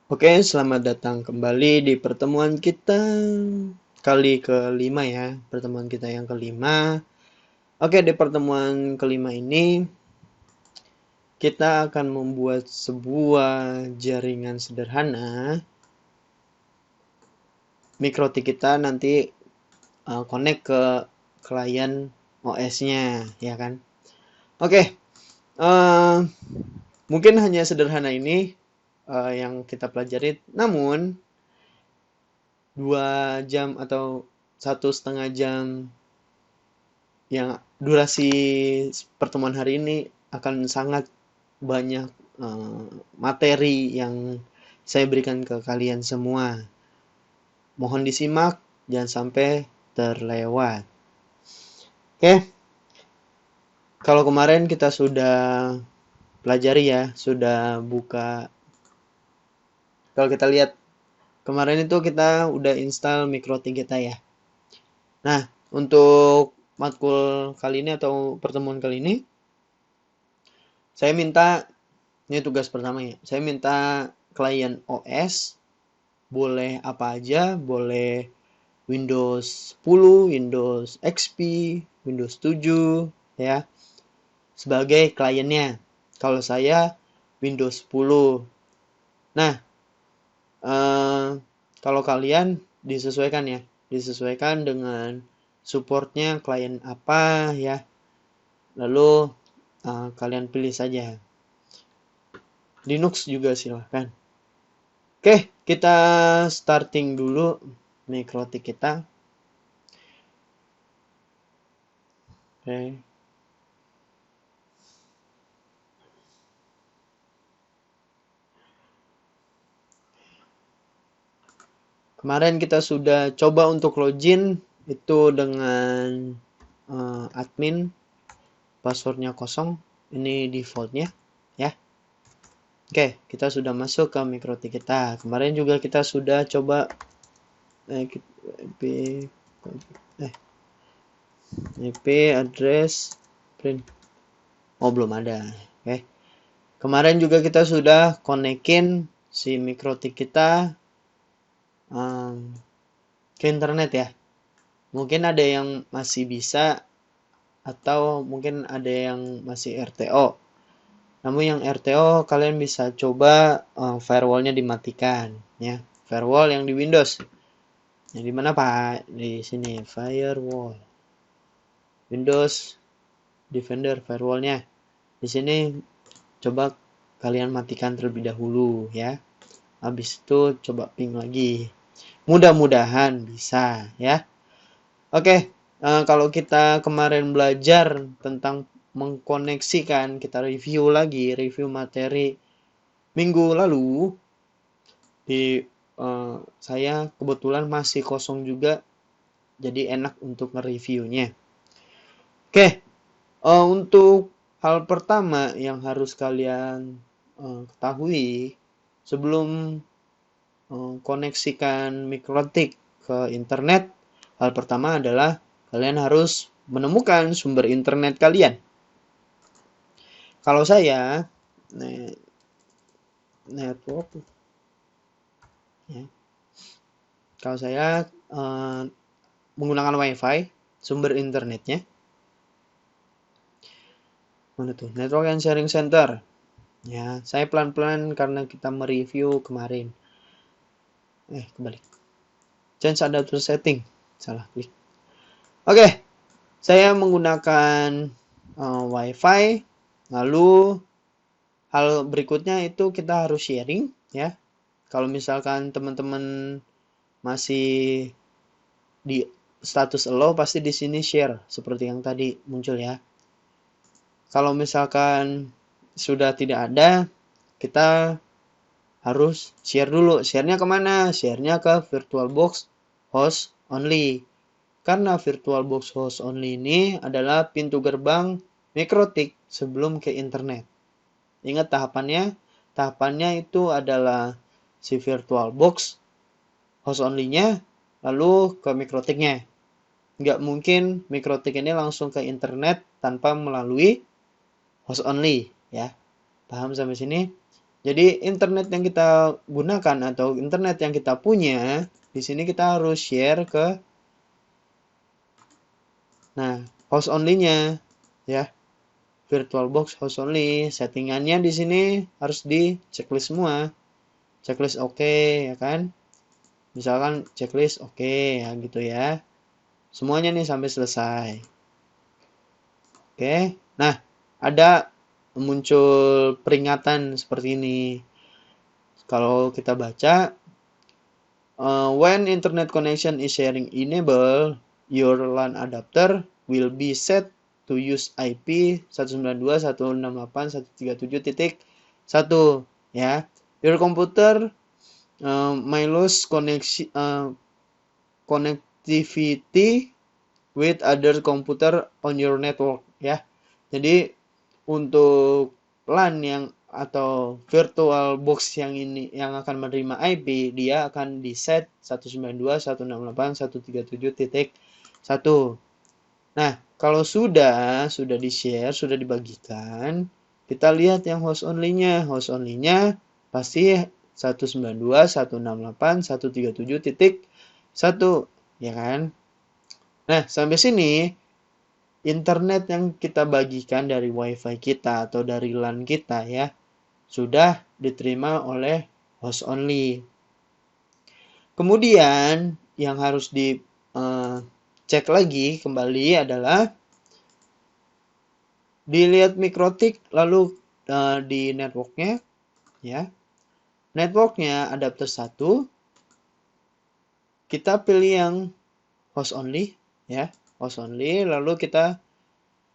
Oke, selamat datang kembali di pertemuan kita kali kelima ya, pertemuan kita yang kelima. Oke, di pertemuan kelima ini kita akan membuat sebuah jaringan sederhana. Mikrotik kita nanti connect ke klien OS-nya, ya kan? Oke, uh, mungkin hanya sederhana ini yang kita pelajari. Namun 2 jam atau 1,5 jam yang durasi pertemuan hari ini akan sangat banyak materi yang saya berikan ke kalian semua. Mohon disimak, jangan sampai terlewat. Oke, kalau kemarin kita sudah pelajari ya, sudah buka. Kalau kita lihat kemarin itu kita udah install MikroTik kita ya. Nah, untuk matkul kali ini atau pertemuan kali ini, saya minta, ini tugas pertama ya, saya minta klien OS, boleh apa aja, boleh Windows 10, Windows XP, Windows 7, ya, sebagai kliennya. Kalau saya Windows 10. Nah, eh, kalau kalian disesuaikan ya, disesuaikan dengan supportnya klien apa ya, lalu kalian pilih saja. Linux juga silahkan. Oke, kita starting dulu mikrotik kita. Oke. Kemarin kita sudah coba untuk login itu dengan admin, passwordnya kosong. Ini defaultnya ya. Oke, kita sudah masuk ke mikrotik kita. Kemarin juga kita sudah coba IP IP address print. Oh, belum ada. Oke. Kemarin juga kita sudah konekin si mikrotik kita ke internet ya. Mungkin ada yang masih bisa atau mungkin ada yang masih RTO. Namun yang RTO kalian bisa coba firewallnya dimatikan ya. Firewall yang di Windows. Yang di mana Pak? Di sini firewall. Windows Defender firewallnya. Di sini coba kalian matikan terlebih dahulu ya. Habis itu coba ping lagi. Mudah-mudahan bisa ya. Oke, kalau kita kemarin belajar tentang mengkoneksikan, kita review lagi, review materi minggu lalu. Di saya kebetulan masih kosong juga, jadi enak untuk nge-reviewnya. Oke, untuk hal pertama yang harus kalian ketahui sebelum koneksikan mikrotik ke internet, hal pertama adalah kalian harus menemukan sumber internet kalian. Kalau saya network ya. Kalau saya menggunakan WiFi sumber internetnya. Mana tuh? Network and Sharing Center. Ya, saya pelan-pelan karena kita mereview kemarin. Kembali. Change adapter setting. Salah klik. Oke, saya menggunakan WiFi. Lalu hal berikutnya itu kita harus sharing ya. Kalau misalkan teman-teman masih di status allow, pasti di sini share seperti yang tadi muncul ya. Kalau misalkan sudah tidak ada, kita harus share dulu. Share-nya kemana? Share-nya ke VirtualBox host only. Karena VirtualBox host only ini adalah pintu gerbang mikrotik sebelum ke internet. Ingat tahapannya? Tahapannya itu adalah si VirtualBox host only-nya, lalu ke mikrotiknya. Nggak mungkin mikrotik ini langsung ke internet tanpa melalui host only, ya. Paham sampai sini? Jadi internet yang kita gunakan atau internet yang kita punya, di sini kita harus share ke host only-nya ya. VirtualBox host only. Settingannya di sini harus di checklist semua. Checklist oke, ya kan? Misalkan checklist oke, ya gitu ya. Semuanya nih sampai selesai. Oke. Nah, ada muncul peringatan seperti ini. Kalau kita baca, when internet connection is sharing enable, your LAN adapter will be set to use IP 192.168.137.1 ya. Your computer may lose connectivity with other computer on your network ya. Jadi untuk LAN yang atau virtual box yang ini yang akan menerima IP, dia akan di set 192.168.137.1. Nah, kalau sudah di-share, sudah dibagikan, kita lihat yang host only-nya. Host only-nya pasti 192.168.137.1, ya kan? Nah, sampai sini internet yang kita bagikan dari WiFi kita atau dari LAN kita ya sudah diterima oleh host only. Kemudian yang harus dicek lagi kembali adalah dilihat mikrotik lalu di networknya ya. Networknya adapter 1. Kita pilih yang host only ya, host only, lalu kita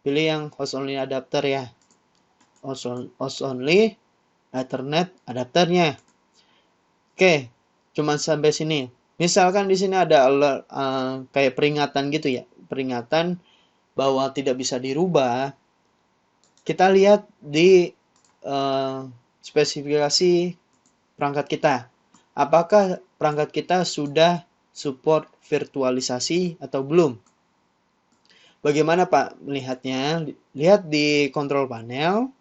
pilih yang host only adapter ya. Host only Ethernet adapternya. Oke, cuma sampai sini. Misalkan di sini ada alert, kayak peringatan gitu ya, peringatan bahwa tidak bisa dirubah. Kita lihat di spesifikasi perangkat kita. Apakah perangkat kita sudah support virtualisasi atau belum? Bagaimana Pak melihatnya? Lihat di control panel.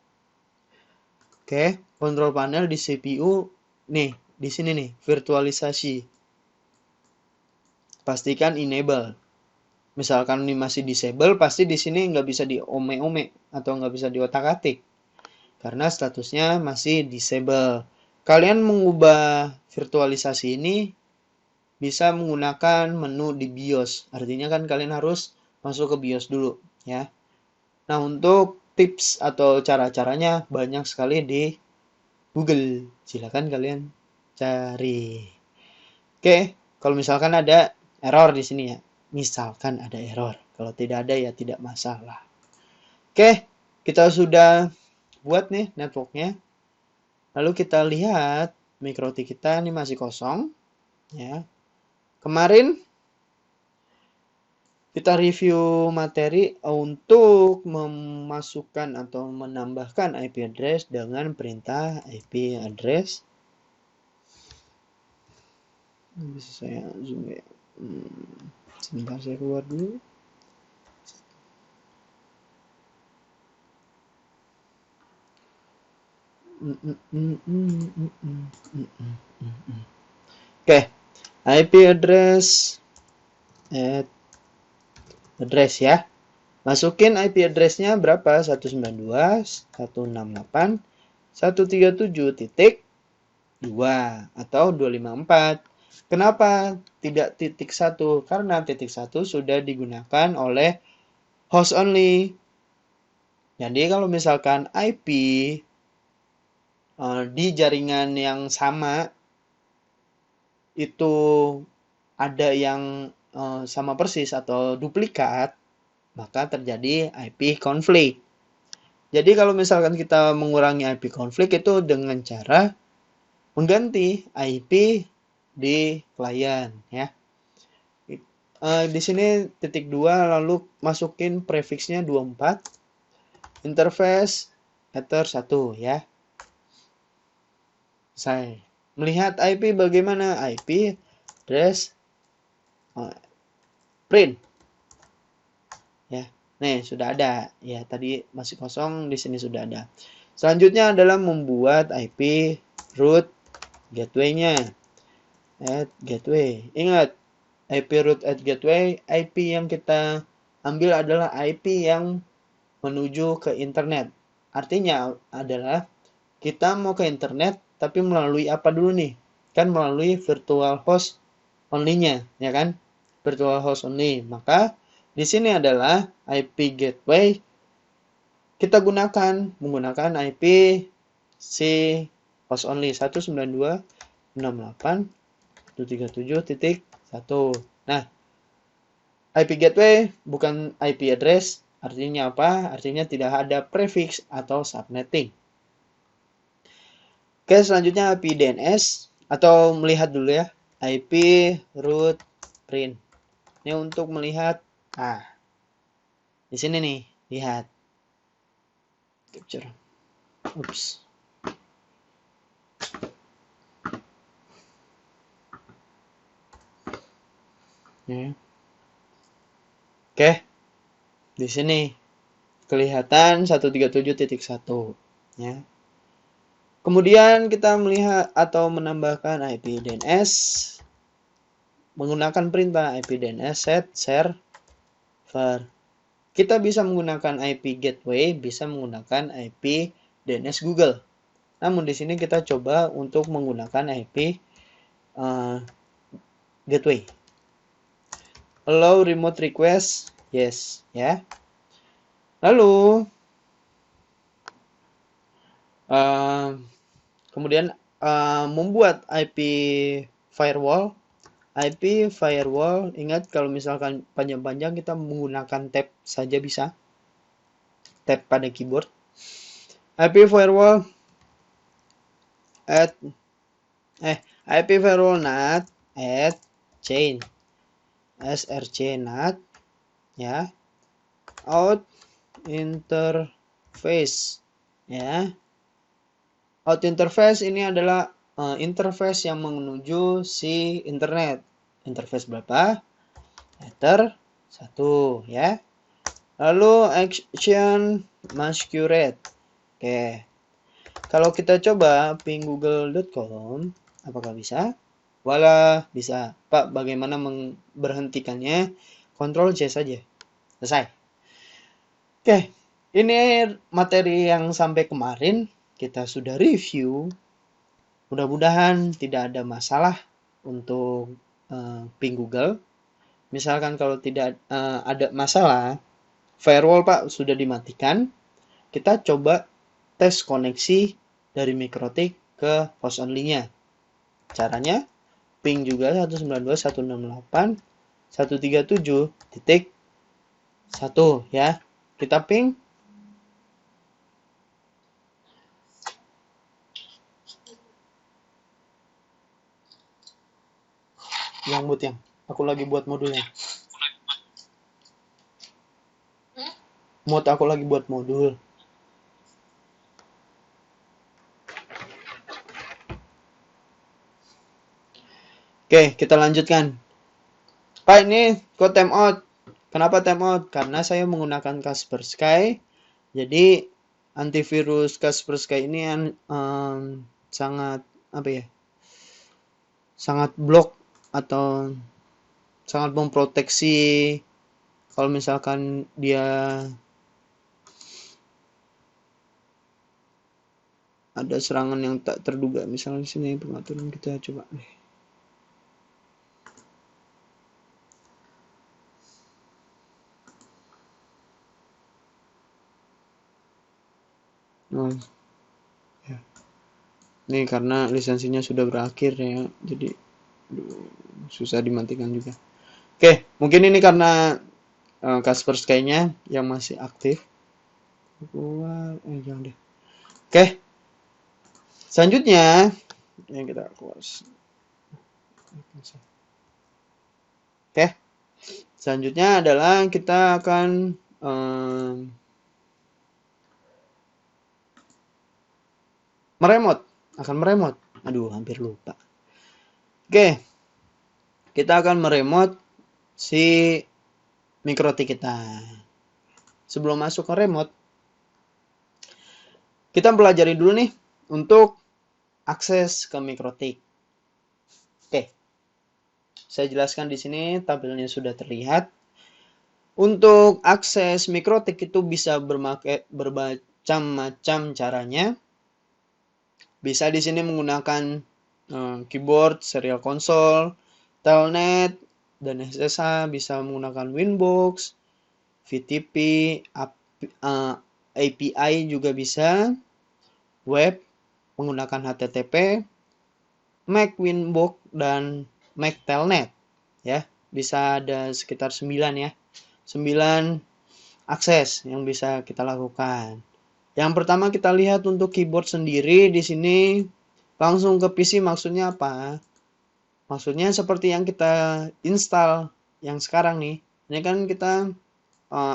Oke, control panel di CPU nih, di sini nih, virtualisasi. Pastikan enable. Misalkan ini masih disable, pasti di sini nggak bisa diome-ome atau nggak bisa diotak-atik. Karena statusnya masih disable. Kalian mengubah virtualisasi ini bisa menggunakan menu di BIOS. Artinya kan kalian harus masuk ke BIOS dulu ya. Nah, untuk tips atau cara-caranya banyak sekali di Google. Silakan kalian cari. Oke, kalau misalkan ada error di sini ya. Misalkan ada error. Kalau tidak ada ya tidak masalah. Oke, kita sudah buat nih networknya. Lalu kita lihat mikrotik kita ini masih kosong. Ya. Kemarin kita review materi untuk memasukkan atau menambahkan IP address dengan perintah IP address. Bisa saya zoom ya. Sebentar saya keluar dulu. Oke, IP address ya. Masukin IP address-nya berapa? 192.168.137.2 atau 254. Kenapa tidak titik 1? Karena titik 1 sudah digunakan oleh host only. Jadi kalau misalkan IP di jaringan yang sama itu ada yang sama persis atau duplikat, maka terjadi IP konflik. Jadi kalau misalkan kita mengurangi IP konflik itu dengan cara mengganti IP di klien ya. Di sini titik 2 lalu masukin prefixnya 24, interface ether 1 ya. Saya melihat IP bagaimana? IP address print ya. Nih sudah ada ya, tadi masih kosong, di sini sudah ada. Selanjutnya adalah membuat IP root gateway-nya. At gateway. Ingat, IP root at gateway, IP yang kita ambil adalah IP yang menuju ke internet. Artinya adalah kita mau ke internet, tapi melalui apa dulu nih? Kan melalui virtual host only-nya, ya kan? Virtual host only. Maka di sini adalah IP gateway kita menggunakan IP si host only 192.168.137.1. Nah, IP gateway bukan IP address, artinya apa? Artinya tidak ada prefix atau subnetting. Oke, selanjutnya IP DNS atau melihat dulu ya, IP root print. Ini untuk melihat, di sini nih, lihat. Capture. Oops. Ya. Oke. Di sini kelihatan 137.1 ya. Kemudian kita melihat atau menambahkan IP DNS menggunakan perintah IP DNS set server. Kita bisa menggunakan IP gateway, bisa menggunakan IP DNS Google. Namun di sini kita coba untuk menggunakan IP gateway. Allow remote request, yes, ya. Lalu kemudian membuat IP firewall. IP firewall, ingat kalau misalkan panjang-panjang kita menggunakan tab saja bisa. Tab pada keyboard. IP firewall IP firewall NAT at chain src NAT ya, out interface ya. Out interface ini adalah interface yang menuju si internet. Interface berapa? Header 1 ya. Lalu action masquerade. Oke. Kalau kita coba ping google.com, apakah bisa? Wala, bisa. Pak, bagaimana berhentikannya? Ctrl C saja. Selesai. Oke. Ini materi yang sampai kemarin kita sudah review. Mudah-mudahan tidak ada masalah untuk ping Google. Misalkan kalau tidak ada masalah, firewall Pak sudah dimatikan. Kita coba tes koneksi dari Mikrotik ke host only-nya. Caranya ping juga 192.168.137.1 ya. Kita ping. Yang boot yang aku lagi buat modulnya. Aku lagi buat modul. Oke, kita lanjutkan. Pak, ini kok timeout? Kenapa timeout? Karena saya menggunakan Kaspersky. Jadi antivirus Kaspersky ini sangat sangat block atau sangat memproteksi kalau misalkan dia ada serangan yang tak terduga. Misalnya di sini pengaturan kita coba deh. Ya. Ini karena lisensinya sudah berakhir ya, jadi susah dimatikan juga. Oke, mungkin ini karena Kaspersky-nya yang masih aktif. Jangan deh. Oke. Selanjutnya yang kita close. Oke. Selanjutnya adalah kita akan meremot. Aduh, hampir lupa. Oke. Kita akan meremot si Mikrotik kita. Sebelum masuk ke remote, Kita pelajari dulu nih untuk akses ke MikroTik. Oke, saya jelaskan di sini tampilnya sudah terlihat. Untuk akses MikroTik itu bisa bermacam-macam caranya. Bisa di sini menggunakan keyboard, serial console, telnet, dan SSH. Bisa menggunakan Winbox, VTP, API juga bisa, web, menggunakan HTTP, Mac Winbox, dan Mac Telnet. Ya, bisa ada sekitar 9 ya. 9 akses yang bisa kita lakukan. Yang pertama kita lihat untuk keyboard sendiri di sini langsung ke PC maksudnya apa? Maksudnya seperti yang kita install yang sekarang nih. Ini kan kita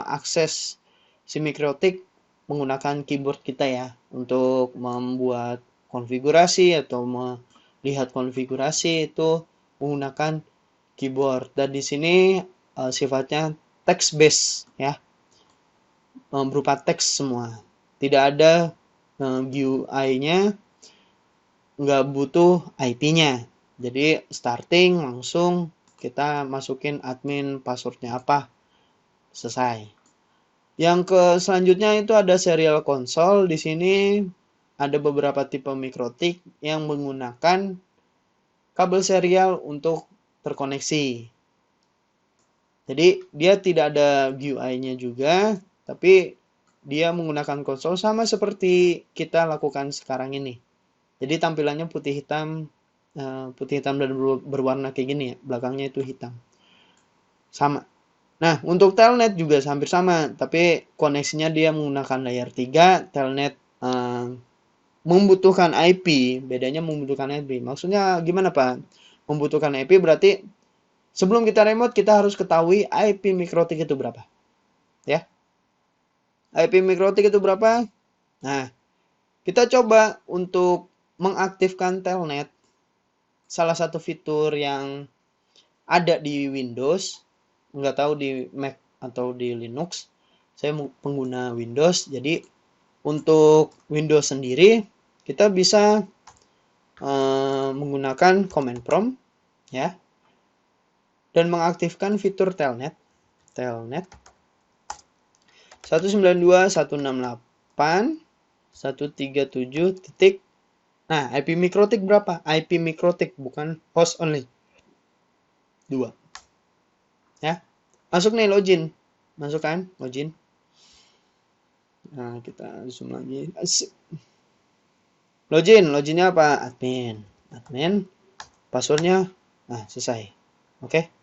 akses si MikroTik menggunakan keyboard kita ya untuk membuat konfigurasi atau melihat konfigurasi itu menggunakan keyboard. Dan di sini sifatnya text based ya, berupa teks semua. Tidak ada GUI-nya, nggak butuh IP-nya. Jadi starting langsung kita masukin admin passwordnya apa, selesai. Yang ke selanjutnya itu ada serial console. Di sini ada beberapa tipe MikroTik yang menggunakan kabel serial untuk terkoneksi. Jadi dia tidak ada GUI-nya juga, tapi dia menggunakan konsol sama seperti kita lakukan sekarang ini. Jadi tampilannya putih hitam dan berwarna kayak gini ya, belakangnya itu hitam. Sama. Nah, untuk telnet juga hampir sama, tapi koneksinya dia menggunakan layer 3, telnet membutuhkan IP, bedanya membutuhkan IP. Maksudnya gimana Pak? Membutuhkan IP berarti sebelum kita remote kita harus ketahui IP MikroTik itu berapa. Ya. IP MikroTik itu berapa? Nah, kita coba untuk mengaktifkan telnet. Salah satu fitur yang ada di Windows, nggak tahu di Mac atau di Linux. Saya pengguna Windows, jadi untuk Windows sendiri kita bisa menggunakan command prompt ya, dan mengaktifkan fitur telnet 192.168.137 titik. Nah, IP MikroTik berapa? IP MikroTik bukan host only. 2. Ya. Masuk nih login. Masuk kan? Login. Nah, kita zoom lagi. Loginnya apa? Admin. Passwordnya. Nah, selesai. Oke.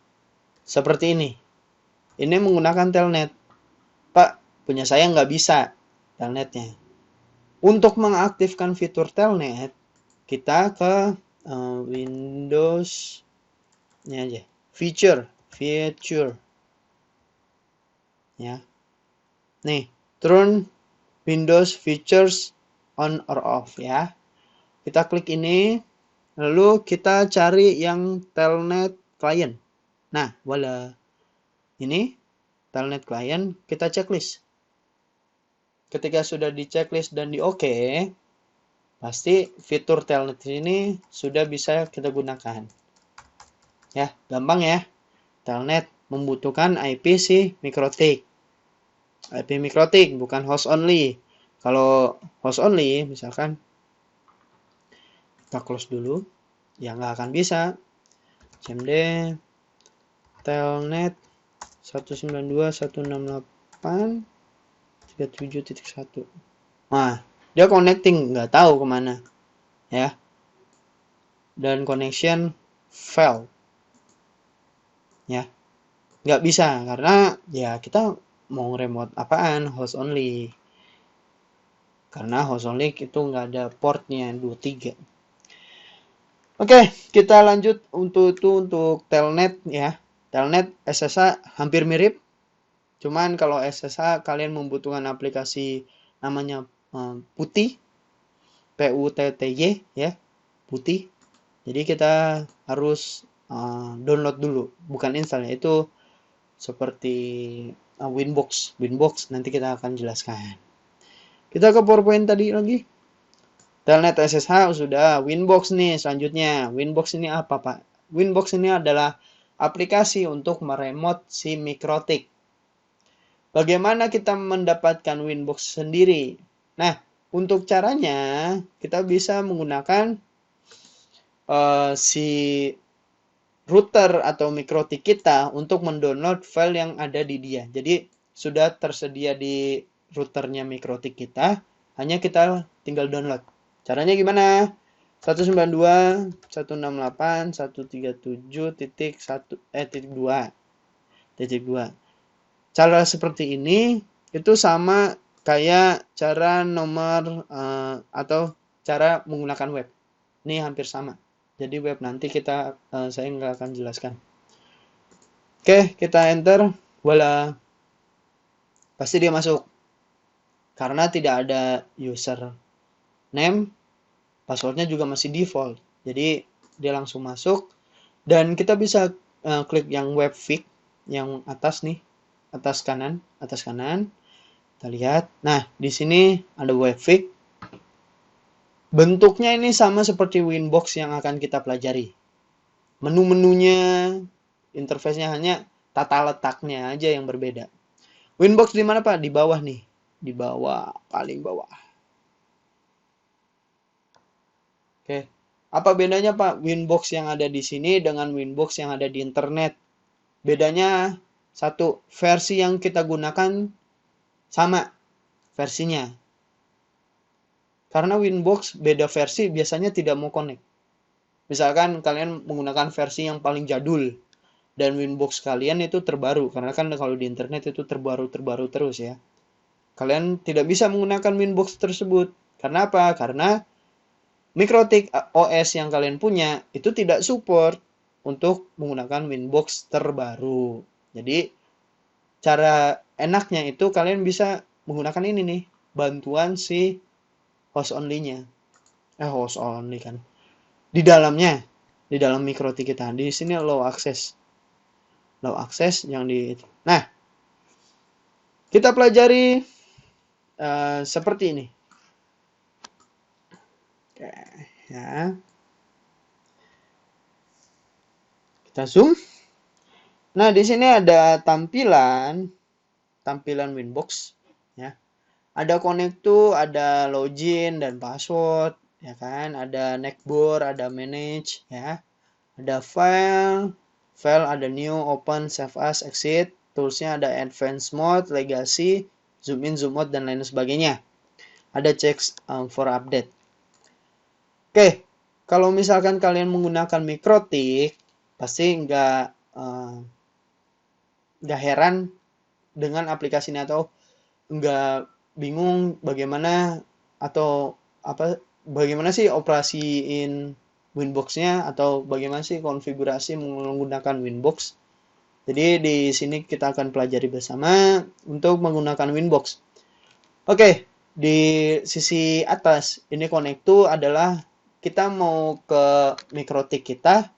Seperti ini. Ini menggunakan telnet. Pak, punya saya nggak bisa telnetnya. Untuk mengaktifkan fitur telnet, kita ke Windows ini aja. Feature. Ya. Nih, turun Windows Features on or off ya. Kita klik ini, lalu kita cari yang telnet client. Nah, voila. Ini telnet client, kita checklist. Ketika sudah di checklist dan di OK, pasti fitur telnet ini sudah bisa kita gunakan. Ya, gampang ya. Telnet membutuhkan IP si MikroTik. IP MikroTik bukan host only. Kalau host only, misalkan kita close dulu, ya nggak akan bisa. cmd telnet 192.168.37.1. Nah, dia connecting, nggak tahu kemana. Ya. Dan connection fail. Ya. Nggak bisa, karena ya kita mau remote apaan, host only. Karena host only itu nggak ada portnya 23. Oke, kita lanjut untuk telnet ya. Telnet SSH hampir mirip. Cuman kalau SSH kalian membutuhkan aplikasi namanya Putih. PUTTY ya. Putih. Jadi kita harus download dulu, bukan install ya. Itu seperti Winbox nanti kita akan jelaskan. Kita ke PowerPoint tadi lagi. Telnet SSH sudah. Winbox nih selanjutnya. Winbox ini apa, Pak? Winbox ini adalah aplikasi untuk meremote si Mikrotik. Bagaimana kita mendapatkan Winbox sendiri? Nah, untuk caranya kita bisa menggunakan si router atau Mikrotik kita untuk mendownload file yang ada di dia. Jadi sudah tersedia di routernya Mikrotik kita, hanya kita tinggal download. Caranya gimana? 192.168.137.1.2. Cara seperti ini itu sama kayak cara nomor atau cara menggunakan web. Ini hampir sama. Jadi web nanti saya nggak akan jelaskan. Oke, kita enter. Voila. Pasti dia masuk. Karena tidak ada user name, passwordnya juga masih default. Jadi dia langsung masuk. Dan kita bisa klik yang webfig yang atas nih. Atas kanan. Kita lihat. Nah, di sini ada webfig. Bentuknya ini sama seperti Winbox yang akan kita pelajari. Menu-menunya, interface-nya hanya tata letaknya aja yang berbeda. Winbox di mana, Pak? Di bawah nih. Di bawah, paling bawah. Oke. Apa bedanya, Pak? Winbox yang ada di sini dengan Winbox yang ada di internet. Bedanya satu, versi yang kita gunakan sama versinya. Karena Winbox beda versi biasanya tidak mau connect. Misalkan kalian menggunakan versi yang paling jadul dan Winbox kalian itu terbaru, karena kan kalau di internet itu terbaru terus ya. Kalian tidak bisa menggunakan Winbox tersebut. Karena apa? Karena Mikrotik OS yang kalian punya itu tidak support untuk menggunakan Winbox terbaru. Jadi cara enaknya itu kalian bisa menggunakan ini nih, bantuan si host only-nya. Host only kan. Di dalamnya, di dalam Mikrotik kita. Di sini low access. Low access yang di itu. Nah, kita pelajari seperti ini. Oke, ya. Kita zoom. Nah, di sini ada tampilan Winbox ya. Ada connect to, ada login dan password ya kan, ada netboard, ada manage ya. Ada file, ada new, open, save as, exit. Toolsnya ada advanced mode, legacy, zoom in, zoom out dan lain sebagainya. Ada checks for update. Oke, kalau misalkan kalian menggunakan Mikrotik, pasti nggak heran dengan aplikasi ini atau nggak bingung bagaimana sih operasiin Winbox-nya atau bagaimana sih konfigurasi menggunakan Winbox. Jadi di sini kita akan pelajari bersama untuk menggunakan Winbox. Oke, di sisi atas ini connect to adalah kita mau ke Mikrotik kita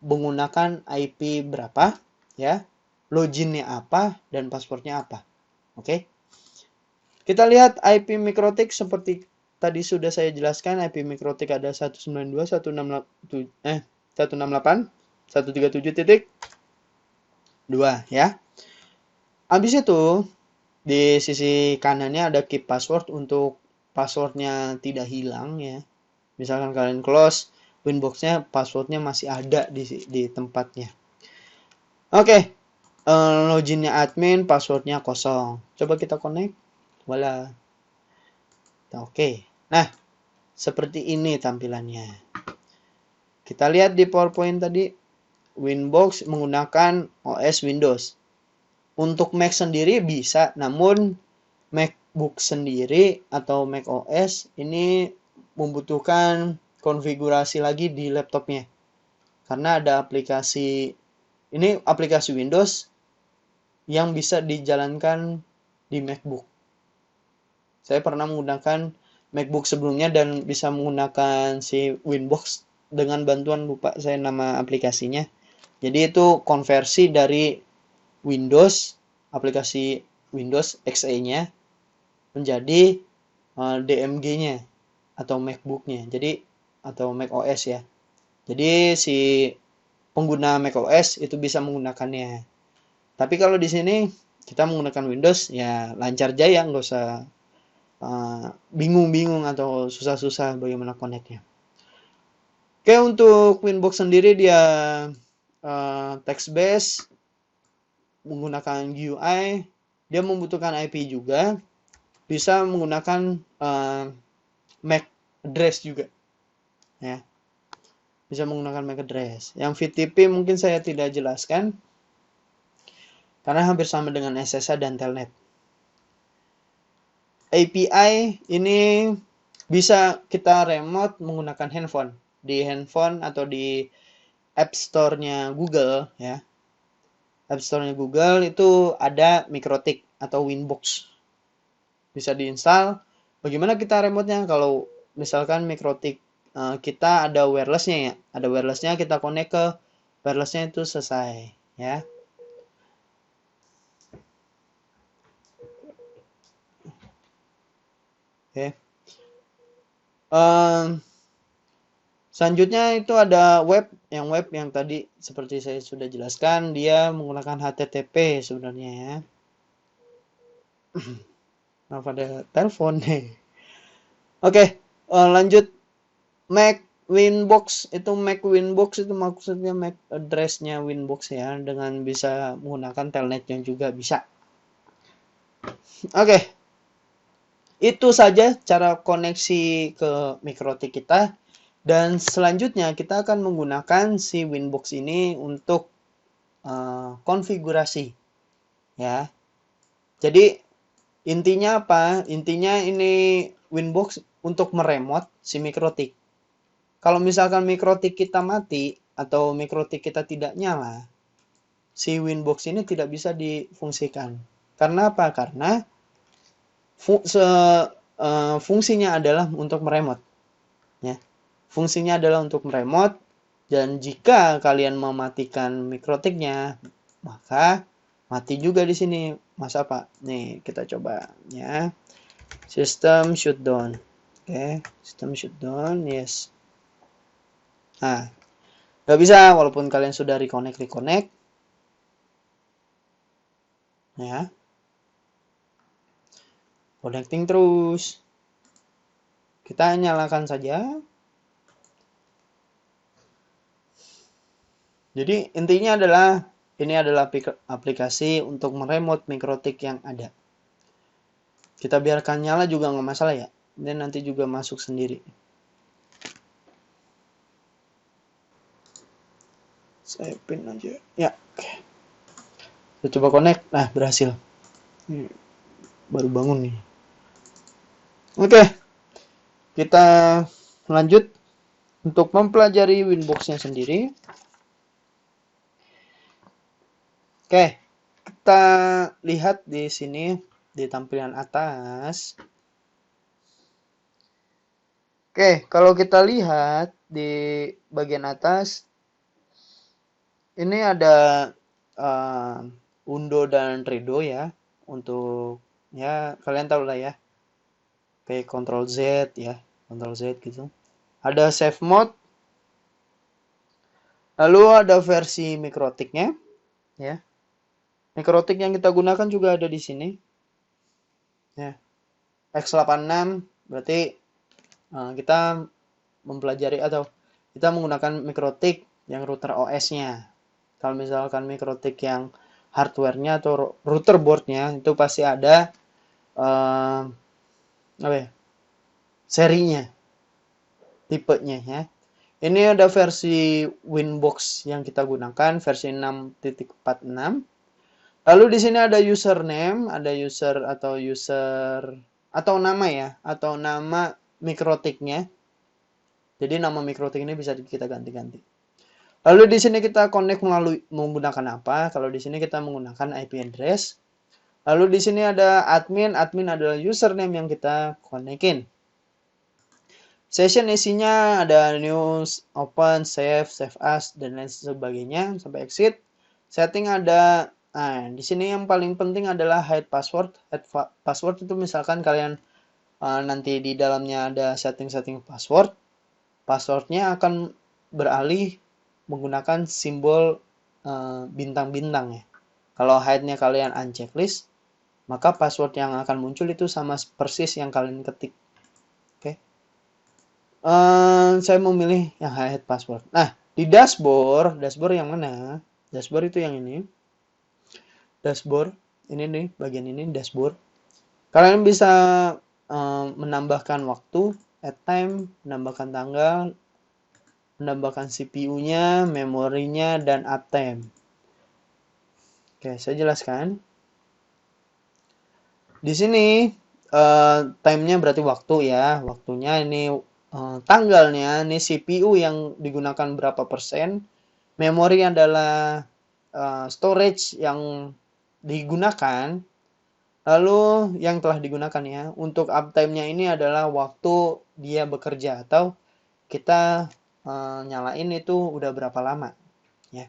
menggunakan IP berapa ya, loginnya apa dan passwordnya apa. Oke. Kita lihat IP Mikrotik seperti tadi sudah saya jelaskan. IP Mikrotik ada 192.168.137.2 ya. Habis itu di sisi kanannya ada keep password untuk passwordnya tidak hilang ya. Misalkan kalian close Winbox-nya, passwordnya masih ada di tempatnya. Oke, loginnya admin, passwordnya kosong. Coba kita connect. Voila. Oke. Nah, seperti ini tampilannya. Kita lihat di PowerPoint tadi, Winbox menggunakan OS Windows. Untuk Mac sendiri bisa, namun MacBook sendiri atau Mac OS ini membutuhkan konfigurasi lagi di laptopnya. Karena ada aplikasi Windows yang bisa dijalankan di MacBook. Saya pernah menggunakan MacBook sebelumnya dan bisa menggunakan si Winbox dengan bantuan, lupa saya nama aplikasinya. Jadi itu konversi dari Windows, aplikasi Windows XE-nya menjadi DMG-nya atau MacBook-nya. Jadi atau Mac OS ya. Jadi si pengguna Mac OS itu bisa menggunakannya. Tapi kalau di sini kita menggunakan Windows ya lancar jaya, nggak usah bingung-bingung atau susah-susah bagaimana connect-nya. Oke, untuk Winbox sendiri dia text based menggunakan GUI, dia membutuhkan IP juga, bisa menggunakan MAC address juga, ya. Bisa menggunakan MAC address. Yang VTP mungkin saya tidak jelaskan karena hampir sama dengan SSH dan Telnet. API ini bisa kita remote menggunakan handphone. Di handphone atau di App Store-nya Google ya. App Store-nya Google itu ada Mikrotik atau Winbox. Bisa diinstal. Bagaimana kita remote-nya? Kalau misalkan Mikrotik kita ada wireless-nya ya. Ada wireless-nya, kita connect ke wireless-nya itu selesai ya. Oke. Selanjutnya itu ada web yang tadi seperti saya sudah jelaskan, dia menggunakan HTTP sebenarnya ya. Nah, pada telepon nih. Oke, lanjut. Mac Winbox itu maksudnya Mac address-nya Winbox ya, dengan bisa menggunakan telnetnya juga bisa. Oke. Itu saja cara koneksi ke Mikrotik kita. Dan selanjutnya kita akan menggunakan si Winbox ini untuk konfigurasi ya. Jadi intinya apa? Intinya ini Winbox untuk meremote si Mikrotik. Kalau misalkan Mikrotik kita mati atau Mikrotik kita tidak nyala, si Winbox ini tidak bisa difungsikan. Karena apa? Karena fungsinya adalah untuk meremote ya. Fungsinya adalah untuk meremote, dan jika kalian mematikan Mikrotiknya, maka mati juga di sini. Masa apa? Nih, kita coba ya. System shutdown. Oke, system shutdown, yes. Nah, nggak bisa walaupun kalian sudah reconnect. Ya. Connecting terus. Kita nyalakan saja. Jadi intinya adalah ini adalah aplikasi untuk meremote Mikrotik yang ada. Kita biarkan nyala juga nggak masalah ya. Dan nanti juga masuk sendiri. Saya pin aja. Ya, oke. Kita coba connect. Nah, berhasil. Baru bangun nih. Oke. Kita lanjut untuk mempelajari Winbox-nya sendiri. Oke, kita lihat di sini di tampilan atas. Oke, kalau kita lihat di bagian atas, ini ada Undo dan Redo ya, untuk ya kalian tahu lah ya, kayak Ctrl Z ya, Ctrl Z gitu. Ada save mode, lalu ada versi Mikrotiknya ya. Mikrotik yang kita gunakan juga ada di sini. Ya. X86 berarti kita mempelajari atau kita menggunakan Mikrotik yang router OS-nya. Kalau misalkan Mikrotik yang hardware-nya atau router board-nya itu pasti ada serinya, tipenya ya. Ini ada versi Winbox yang kita gunakan, versi 6.46. Lalu di sini ada username, ada user atau nama ya, atau nama Mikrotiknya. Jadi nama Mikrotik ini bisa kita ganti-ganti. Lalu di sini kita connect melalui menggunakan apa? Kalau di sini kita menggunakan IP address. Lalu di sini ada admin adalah username yang kita connectin. Session isinya ada news, open, save as, dan lain sebagainya sampai exit. Setting ada. Nah, di sini yang paling penting adalah hide password. Hide password itu misalkan kalian nanti di dalamnya ada setting-setting password, passwordnya akan beralih menggunakan simbol bintang-bintang ya. Kalau hide-nya kalian unchecklist, maka password yang akan muncul itu sama persis yang kalian ketik. Oke. Saya memilih yang hide password. Nah, di dashboard yang mana? Dashboard itu yang ini. Dashboard, ini nih, bagian ini dashboard. Kalian bisa menambahkan waktu, add time, menambahkan tanggal, menambahkan CPU-nya, memorinya, dan uptime. Oke, saya jelaskan. Di sini time-nya berarti waktu ya. Waktunya ini tanggalnya, ini CPU yang digunakan berapa persen. Memori adalah storage yang digunakan. Lalu yang telah digunakan ya. Untuk uptime-nya ini adalah waktu dia bekerja atau kita nyalain itu udah berapa lama ya.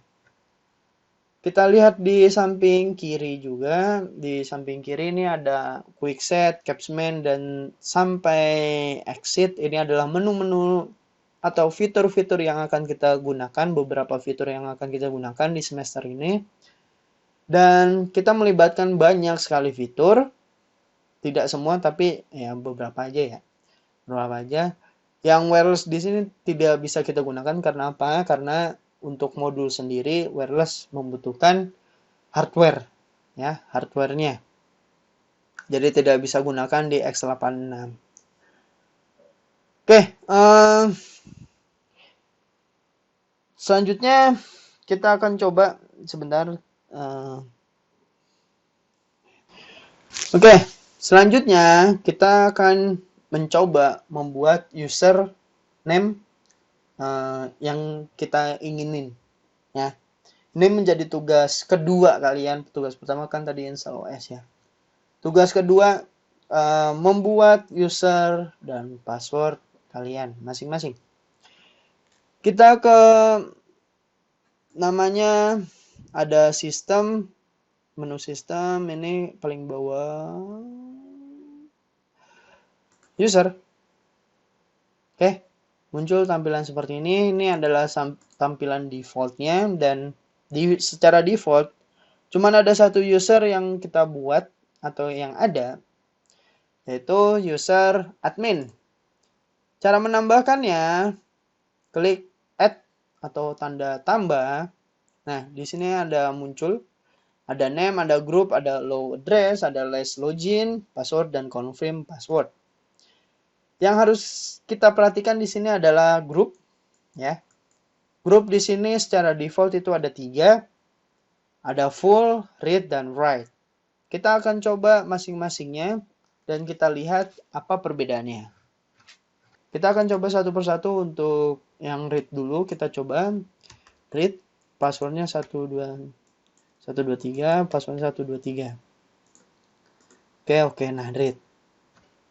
Kita lihat di samping kiri juga. Di samping kiri ini ada quick set, capsman, dan sampai exit. Ini adalah menu-menu atau fitur-fitur yang akan kita gunakan, beberapa fitur yang akan kita gunakan di semester ini. Dan kita melibatkan banyak sekali fitur. Tidak semua, tapi ya beberapa aja ya. Beberapa aja. Yang wireless di sini tidak bisa kita gunakan karena apa? Karena untuk modul sendiri wireless membutuhkan hardware ya, hardwarenya. Jadi tidak bisa gunakan di X86. Oke, selanjutnya kita akan coba sebentar. Oke, selanjutnya kita akan mencoba membuat user name yang kita inginin ya. Ini menjadi tugas kedua kalian. Tugas pertama kan tadi install OS ya. Tugas kedua membuat user dan password kalian masing-masing. Kita ke namanya ada sistem, menu sistem ini paling bawah user. Oke, muncul tampilan seperti ini. Ini adalah tampilan defaultnya dan secara default cuman ada satu user yang kita buat atau yang ada, yaitu user admin. Cara menambahkannya, klik add atau tanda tambah. Nah, di sini ada muncul, ada name, ada group, ada low address, ada last login, password, dan confirm password. Yang harus kita perhatikan di sini adalah group, ya. Group di sini secara default itu ada 3, ada full, read, dan write. Kita akan coba masing-masingnya dan kita lihat apa perbedaannya. Kita akan coba satu persatu. Untuk yang read dulu, kita coba read, passwordnya 123, passwordnya 123. Oke, nah read.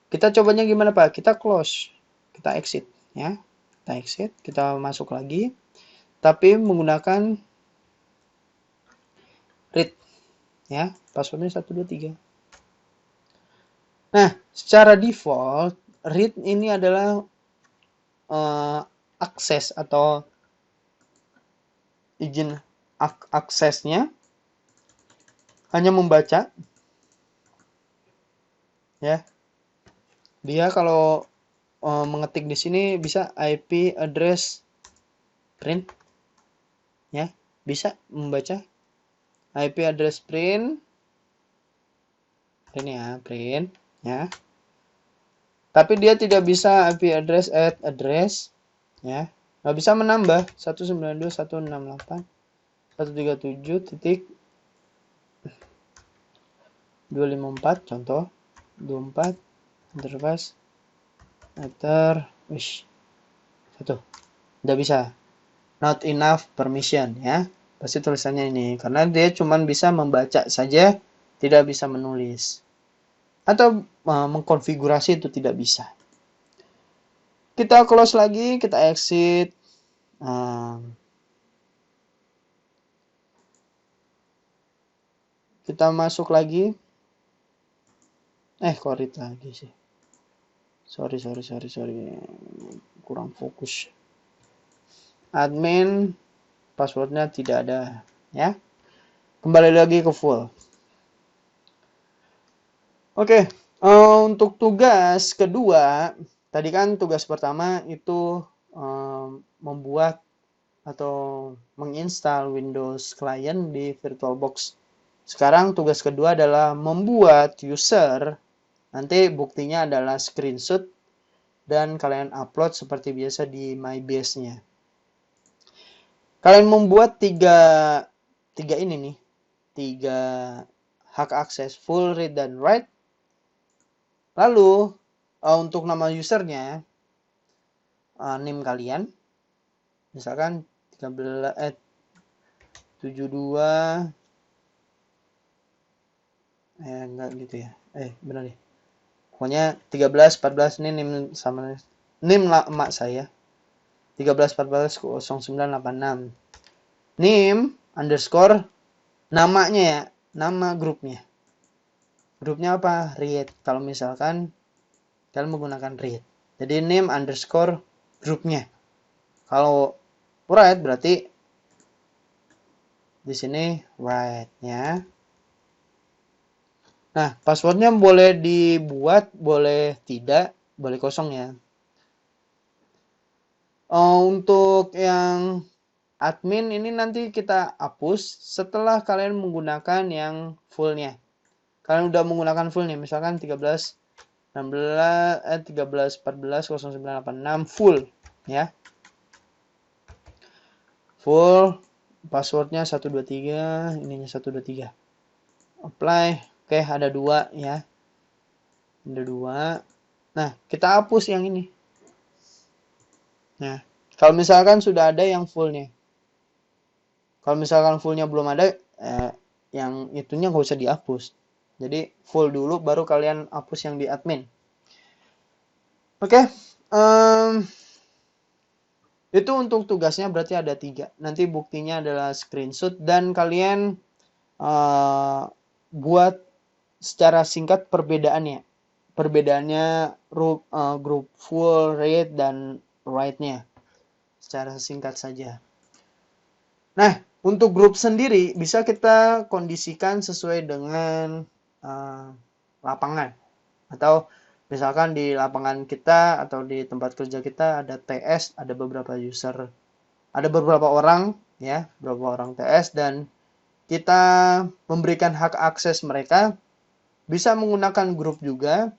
Kita cobanya gimana Pak? Kita close, kita exit ya. Kita exit, kita masuk lagi. Tapi menggunakan read ya, passwordnya 123. Nah, secara default read ini adalah akses atau izin aksesnya hanya membaca ya. Dia kalau mengetik di sini bisa IP address print ya, bisa membaca IP address print ya. Tapi dia tidak bisa IP address add address ya. Nggak bisa menambah 192.168.137.254 contoh 24 interface enter satu, nggak bisa, not enough permission ya, pasti tulisannya ini karena dia cuma bisa membaca saja, tidak bisa menulis atau mengkonfigurasi, itu tidak bisa. Kita close lagi, kita exit. Kita masuk lagi. Kok read lagi sih. Sorry. Kurang fokus. Admin, passwordnya tidak ada. Ya. Kembali lagi ke full. Oke. Untuk tugas kedua, tadi kan tugas pertama itu membuat atau menginstal Windows Client di VirtualBox. Sekarang tugas kedua adalah membuat user. Nanti buktinya adalah screenshot dan kalian upload seperti biasa di MyBase-nya. Kalian membuat tiga ini nih, tiga hak akses, full, read, dan write. Lalu untuk nama usernya, name kalian, misalkan 72 enggak gitu ya, benar ya, pokoknya 13 14 ini name sama name emak saya 13 14 0986 name underscore namanya ya, nama grupnya apa, read. Kalau misalkan kalian menggunakan read, jadi name underscore grupnya. Kalau write berarti di sini write ya. Nah, passwordnya boleh dibuat, boleh tidak, boleh kosong ya. Untuk yang admin ini nanti kita hapus setelah kalian menggunakan yang fullnya. Kalian udah menggunakan fullnya, misalkan 13 14 0986 full ya. Full, passwordnya 123, ininya 123. Apply. Oke, ada 2 ya. Ada 2. Nah, kita hapus yang ini. Nah, kalau misalkan sudah ada yang fullnya. Kalau misalkan fullnya belum ada, yang itunya nggak usah dihapus. Jadi full dulu, baru kalian hapus yang di admin. Oke, itu untuk tugasnya berarti ada 3. Nanti buktinya adalah screenshot dan kalian buat secara singkat perbedaannya. Perbedaannya grup full, read, dan write-nya. Secara singkat saja. Nah, untuk grup sendiri bisa kita kondisikan sesuai dengan lapangan. Atau misalkan di lapangan kita atau di tempat kerja kita ada TS, ada beberapa user, ada beberapa orang ya, beberapa orang TS, dan kita memberikan hak akses mereka, bisa menggunakan grup juga.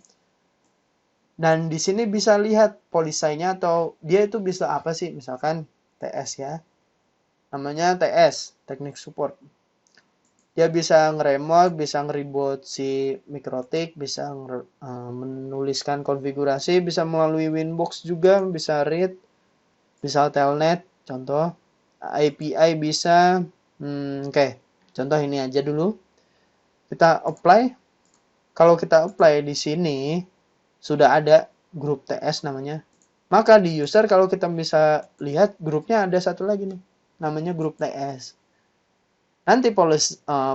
Dan di sini bisa lihat polisainya atau dia itu bisa apa sih, misalkan TS ya. Namanya TS, Teknik Support. Dia bisa nge-remote, bisa nge-reboot si Mikrotik, bisa menuliskan konfigurasi, bisa melalui Winbox juga, bisa read, bisa telnet, contoh. API bisa, oke. Contoh ini aja dulu. Kita apply. Kalau kita apply di sini, sudah ada grup TS namanya. Maka di user kalau kita bisa lihat grupnya ada satu lagi nih, namanya grup TS. Nanti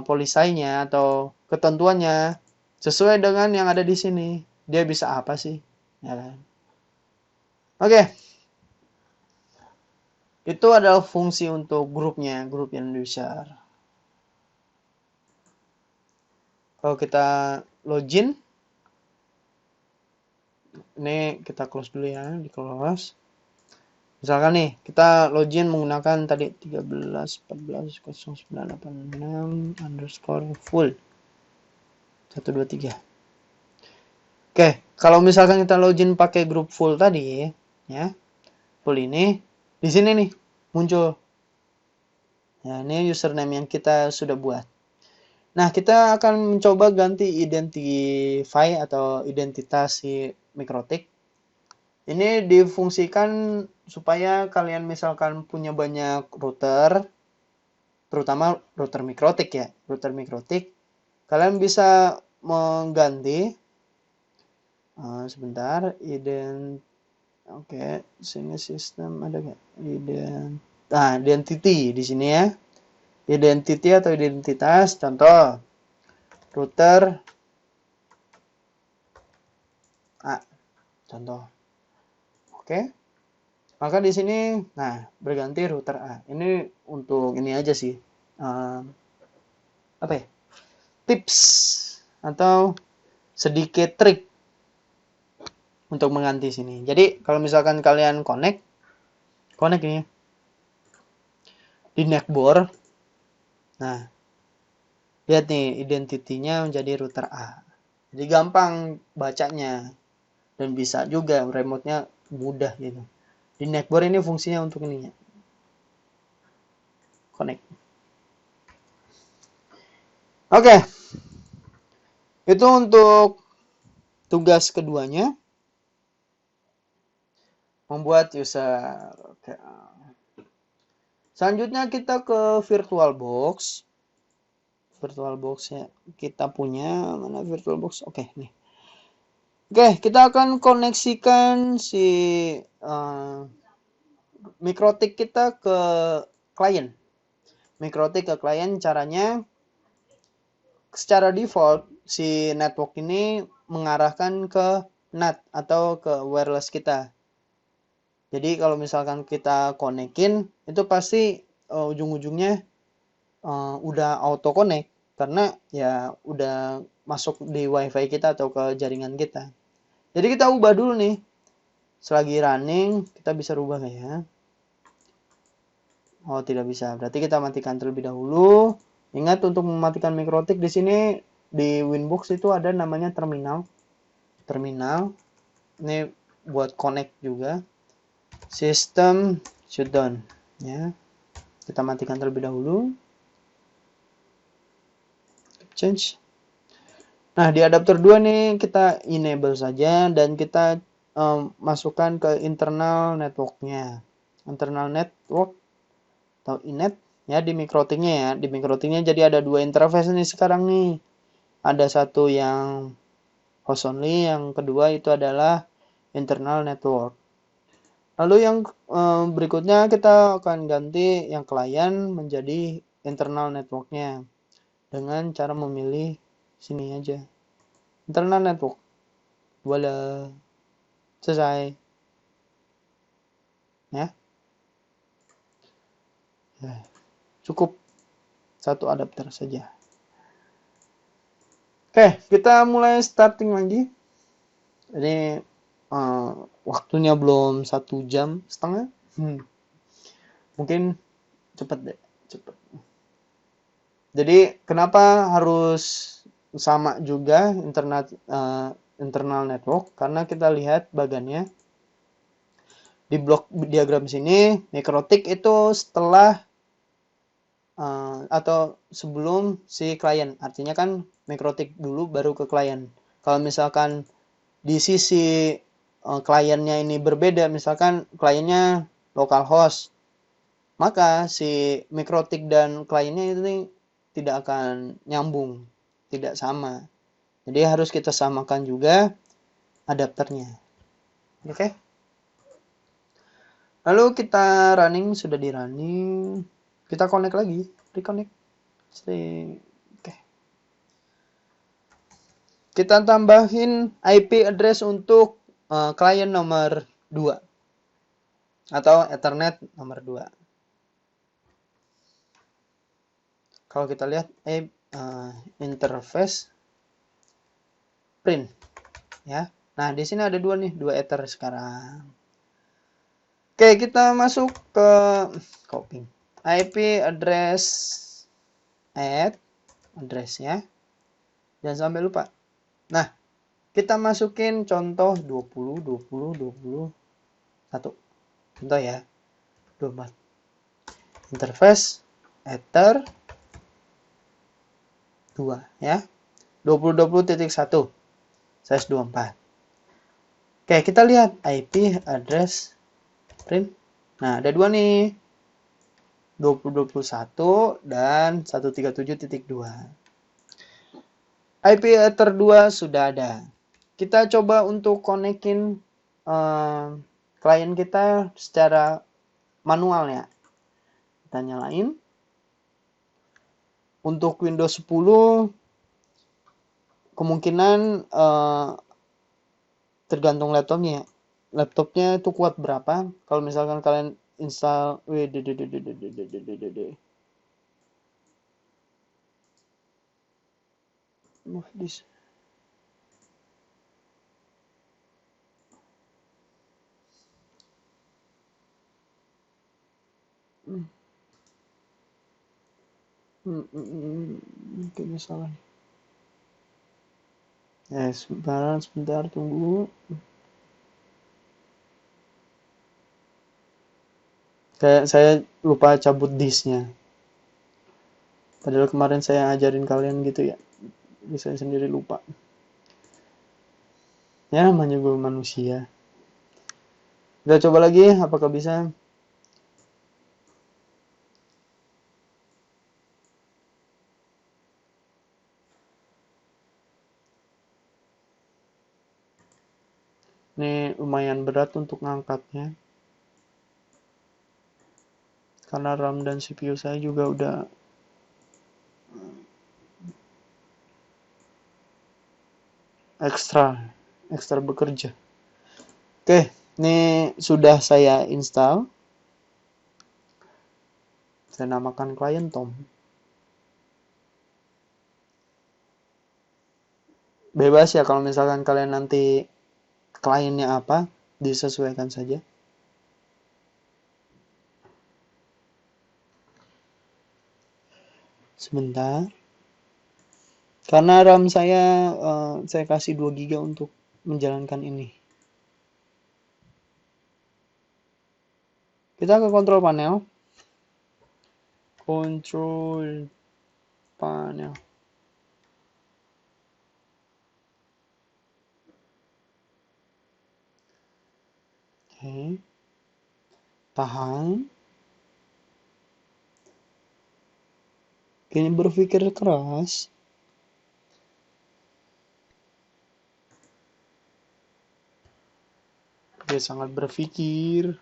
polisainya atau ketentuannya sesuai dengan yang ada di sini. Dia bisa apa sih? Ya kan? Oke. Itu adalah fungsi untuk grupnya, grup yang user. Kalau kita login, ini kita close dulu ya, di close. Misalkan nih, kita login menggunakan tadi 13 14 0986 underscore full 123. Oke, kalau misalkan kita login pakai grup full tadi ya, full ini di sini nih muncul. Ya, ini username yang kita sudah buat. Nah, kita akan mencoba ganti identify atau identitas si Mikrotik. Ini difungsikan supaya kalian misalkan punya banyak router, terutama router Mikrotik ya, router Mikrotik, kalian bisa mengganti sebentar, oke, sini sistem ada nggak? Identity di sini ya, identity atau identitas, contoh router A. contoh. Oke. Maka di sini, nah, berganti router A. Ini untuk ini aja sih. Apa ya? Tips atau sedikit trik untuk mengganti sini. Jadi, kalau misalkan kalian connect ini di neckboard. Nah, lihat nih identitinya menjadi router A. Jadi gampang bacanya dan bisa juga remote-nya mudah gitu. Di neckboard ini fungsinya untuk ininya. Connect. Oke. Itu untuk tugas keduanya. Membuat user. Oke. Selanjutnya kita ke VirtualBox. VirtualBox-nya kita punya. Mana VirtualBox? Oke, nih. Oke, kita akan koneksikan si MikroTik kita ke klien. MikroTik ke klien caranya secara default si network ini mengarahkan ke NAT atau ke wireless kita. Jadi kalau misalkan kita konekin itu pasti ujung-ujungnya udah auto connect karena ya udah masuk di wifi kita atau ke jaringan kita. Jadi kita ubah dulu nih. Selagi running kita bisa rubah nggak ya? Oh, tidak bisa. Berarti kita matikan terlebih dahulu. Ingat untuk mematikan MikroTik di sini di Winbox itu ada namanya terminal. Terminal. Ini buat connect juga. System shutdown ya. Kita matikan terlebih dahulu. Change. Nah, di adapter 2 nih kita enable saja dan kita masukkan ke internal networknya. Internal network atau inet ya di MikroTiknya ya. Di MikroTiknya jadi ada dua interface nih sekarang nih. Ada satu yang host only, yang kedua itu adalah internal network. Lalu yang berikutnya kita akan ganti yang klien menjadi internal networknya dengan cara memilih sini aja. Internal network. Voila. Selesai. Ya. Cukup satu adapter saja. Oke, kita mulai starting lagi. Ini waktunya belum 1,5 jam. Mungkin cepet deh, cepet. Jadi kenapa harus sama juga internal network? Karena kita lihat bagannya di blok diagram sini, MikroTik itu setelah atau sebelum si klien. Artinya kan MikroTik dulu baru ke klien. Kalau misalkan di sisi kliennya ini berbeda, misalkan kliennya localhost, maka si MikroTik dan kliennya itu tidak akan nyambung, tidak sama. Jadi harus kita samakan juga adapternya. Oke. Lalu kita running, sudah di running, kita connect lagi, reconnect. Oke. Kita tambahin IP address untuk klien nomor 2 atau Ethernet nomor 2. Kalau kita lihat interface print ya. Nah, di sini ada dua nih, dua ether sekarang. Oke, kita masuk ke copy IP address addressnya. Jangan sampai lupa. Nah, kita masukin contoh 20 20 21. Contoh ya. 24. Interface ether 2 ya. 20.20.1 size 24. Oke, kita lihat IP address print. Nah, ada dua nih. 20.21 dan 137.2. IP ether 2 sudah ada. Kita coba untuk konekin klien kita secara manual ya. Kita nyalain. Untuk Windows 10 kemungkinan tergantung laptopnya. Laptopnya itu kuat berapa. Kalau misalkan kalian install move this. Kayaknya salah. Sebentar tunggu. Kayak saya lupa cabut disknya. Padahal kemarin saya ajarin kalian gitu ya. Saya sendiri lupa. Ya, namanya gue manusia. Kita coba lagi, apakah bisa? Ini lumayan berat untuk ngangkatnya. Karena RAM dan CPU saya juga udah ekstra bekerja. Oke, ini sudah saya install. Saya namakan klien Tom. Bebas ya kalau misalkan kalian nanti kliennya apa, disesuaikan saja. Sebentar. Karena RAM saya kasih 2 GB untuk menjalankan ini. Kita ke control panel. Control panel. Oke. Tahan. Kini berpikir keras. Dia sangat berpikir.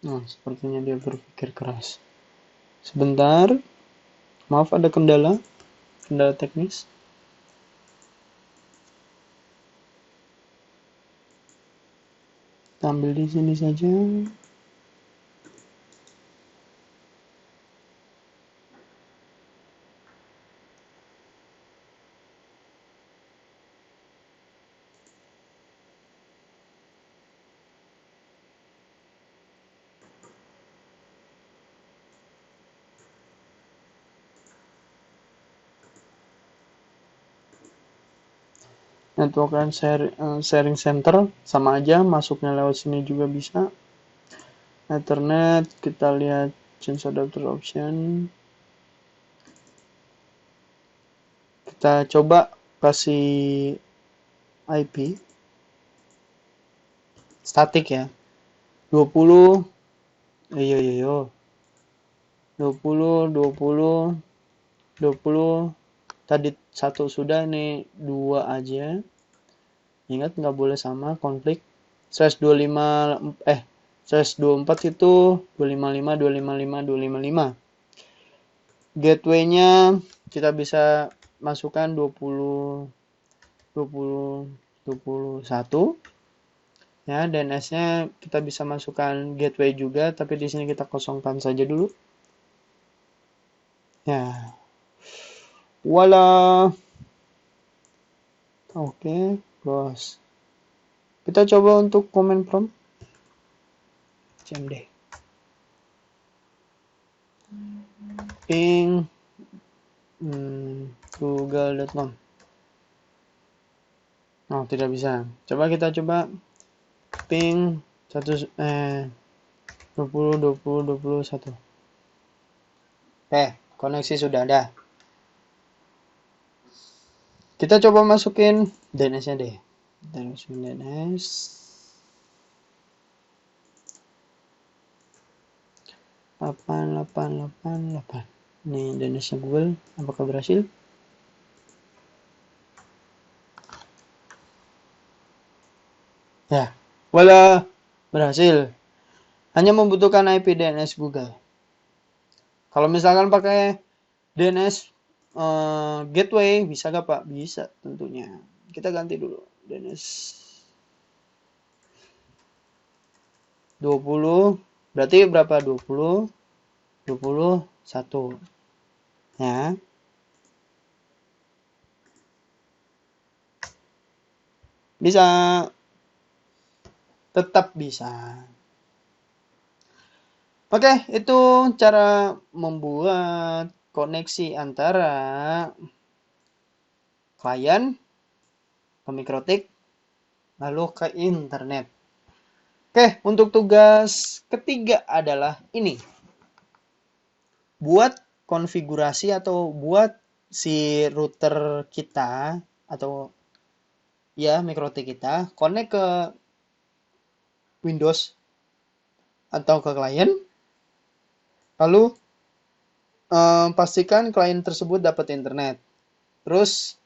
Nah, sepertinya dia berpikir keras. Sebentar. Maaf ada kendala teknis. Kita ambil di sini saja. Network and sharing center sama aja, masuknya lewat sini juga bisa. Ethernet, kita lihat change adapter option. Kita coba kasih IP statik ya. 20 20 tadi 1 sudah, nih 2 aja. Ingat nggak boleh sama, konflik. /24 itu 255 gateway-nya kita bisa masukkan 21 ya. DNS-nya kita bisa masukkan gateway juga, tapi di sini kita kosongkan saja dulu ya. Voila. Oke, close. Kita coba untuk command prompt cmd ping google.com. Oh, tidak bisa. Kita coba ping 20 Oke, koneksi sudah ada. Kita coba masukin DNS-nya deh. DNS. 888. Ini DNS Google, apakah berhasil? Ya, wala, berhasil. Hanya membutuhkan IP DNS Google. Kalau misalkan pakai DNS gateway, bisa gak Pak? Bisa tentunya. Kita ganti dulu DNS 20. Berarti berapa? 20, 21. Ya. Bisa. Tetap bisa. Oke, itu cara membuat koneksi antara klien ke Mikrotik lalu ke internet. Oke, untuk tugas ketiga adalah ini. Buat konfigurasi atau buat si router kita atau ya Mikrotik kita connect ke Windows atau ke klien. Lalu pastikan klien tersebut dapat internet. Terus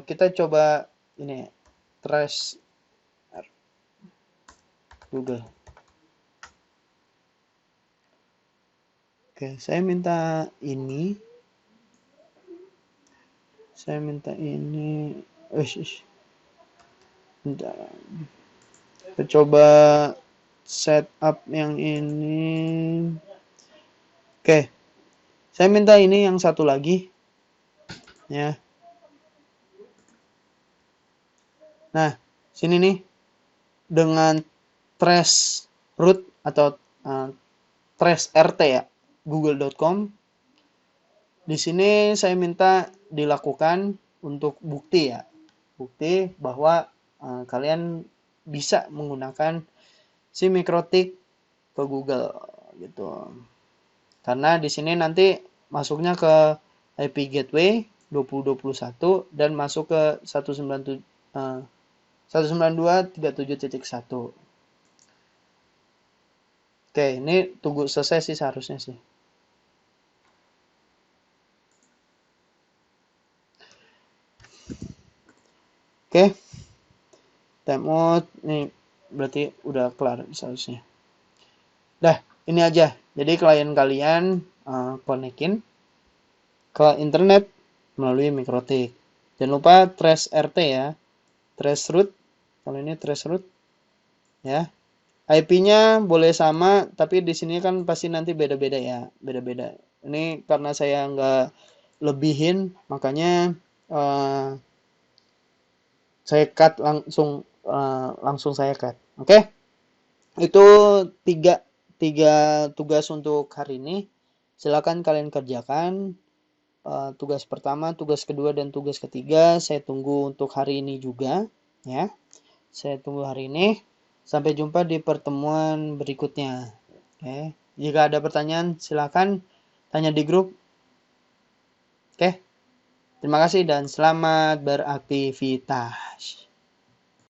kita coba ini trace Google. Oke, saya minta ini. Bentar. Kita coba setup yang ini. Oke. Saya minta ini yang satu lagi. Ya. Nah, sini nih dengan trace root atau trace RT ya, google.com. Di sini saya minta dilakukan untuk bukti ya. Bukti bahwa kalian bisa menggunakan si Mikrotik ke Google gitu. Karena di sini nanti masuknya ke IP gateway 2021 dan masuk ke 192.37.1. Oke, ini tunggu selesai sih seharusnya sih. Oke. Timeout nih berarti udah kelar seharusnya. Dah, ini aja. Jadi klien kalian konekin ke internet melalui Mikrotik. Jangan lupa trace RT ya. Trace root. Kalau ini trace root ya. IP-nya boleh sama, tapi di sini kan pasti nanti beda-beda ya, beda-beda. Ini karena saya nggak lebihin, makanya saya cut langsung saya cut. Oke? Itu tiga tugas untuk hari ini. Silakan kalian kerjakan. Tugas pertama, tugas kedua, dan tugas ketiga saya tunggu untuk hari ini juga ya. Saya tunggu hari ini. Sampai jumpa di pertemuan berikutnya. Oke. Jika ada pertanyaan silakan tanya di grup. Oke. Terima kasih dan selamat beraktivitas.